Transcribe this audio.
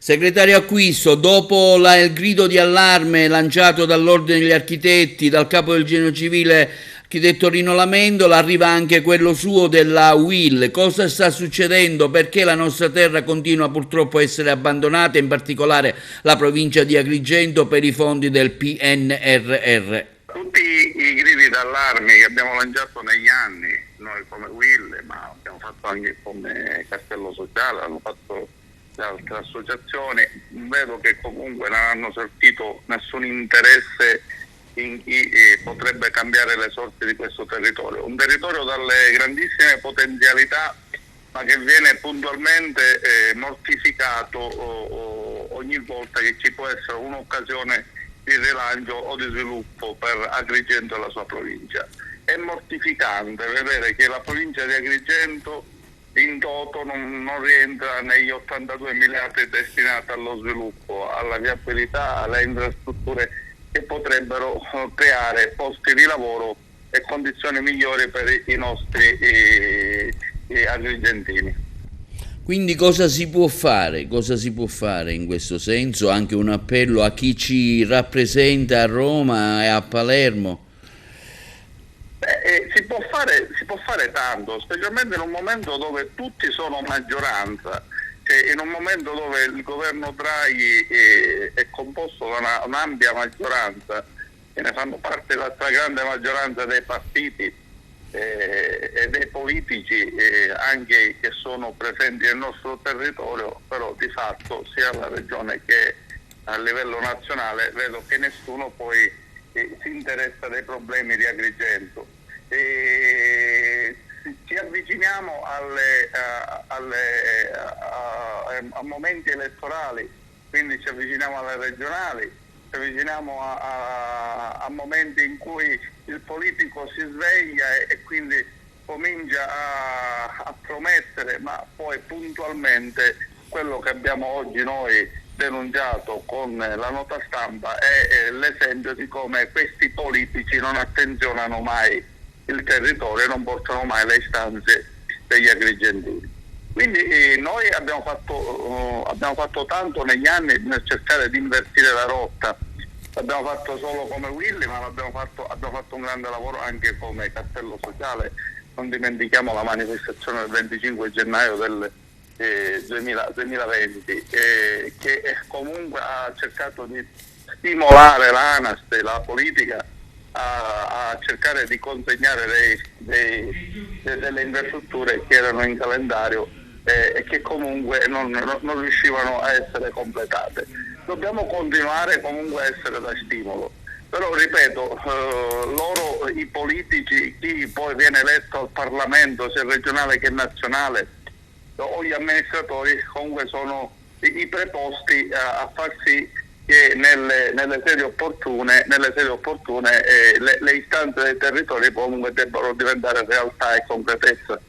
Segretario Acquisto, dopo il grido di allarme lanciato dall'Ordine degli Architetti, dal capo del Genio Civile, architetto Rino Lamendola, arriva anche quello suo della UIL. Cosa sta succedendo? Perché la nostra terra continua purtroppo a essere abbandonata, in particolare la provincia di Agrigento, per i fondi del PNRR? Tutti i gridi d'allarme che abbiamo lanciato negli anni, noi come UIL, ma abbiamo fatto anche come Castello Sociale, hanno fatto le altre associazioni, vedo che comunque non hanno sentito nessun interesse in chi potrebbe cambiare le sorti di questo territorio. Un territorio dalle grandissime potenzialità, ma che viene puntualmente mortificato ogni volta che ci può essere un'occasione di rilancio o di sviluppo per Agrigento e la sua provincia. È mortificante vedere che la provincia di Agrigento in toto non rientra negli 82 miliardi destinati allo sviluppo, alla viabilità, alle infrastrutture che potrebbero creare posti di lavoro e condizioni migliori per i nostri agrigentini. Quindi cosa si può fare? Cosa si può fare in questo senso? Anche un appello a chi ci rappresenta a Roma e a Palermo. Si può fare tanto, specialmente in un momento dove tutti sono maggioranza, in un momento dove il governo Draghi è composto da un'ampia maggioranza, e ne fanno parte la stragrande maggioranza dei partiti e dei politici anche che sono presenti nel nostro territorio, però di fatto sia alla regione che a livello nazionale vedo che nessuno poi si interessa dei problemi di Agrigento. Ci avviciniamo a momenti elettorali, quindi ci avviciniamo alle regionali, ci avviciniamo a momenti in cui il politico si sveglia e quindi comincia a promettere, ma poi puntualmente quello che abbiamo oggi noi denunciato con la nota stampa è l'esempio di come questi politici non attenzionano mai il territorio e non portano mai le istanze degli agrigentini. Quindi noi abbiamo fatto tanto negli anni nel cercare di invertire la rotta. L'abbiamo fatto solo come Willy, ma abbiamo fatto un grande lavoro anche come Castello Sociale. Non dimentichiamo la manifestazione del 25 gennaio del 2020 che comunque ha cercato di stimolare l'ANAS e la politica a cercare di consegnare delle infrastrutture che erano in calendario e che comunque non riuscivano a essere completate. Dobbiamo continuare comunque a essere da stimolo, però ripeto, loro, i politici, chi poi viene eletto al Parlamento sia regionale che nazionale, o gli amministratori comunque sono i preposti a far sì che nelle sedi opportune le istanze dei territori comunque debbano diventare realtà e concretezza.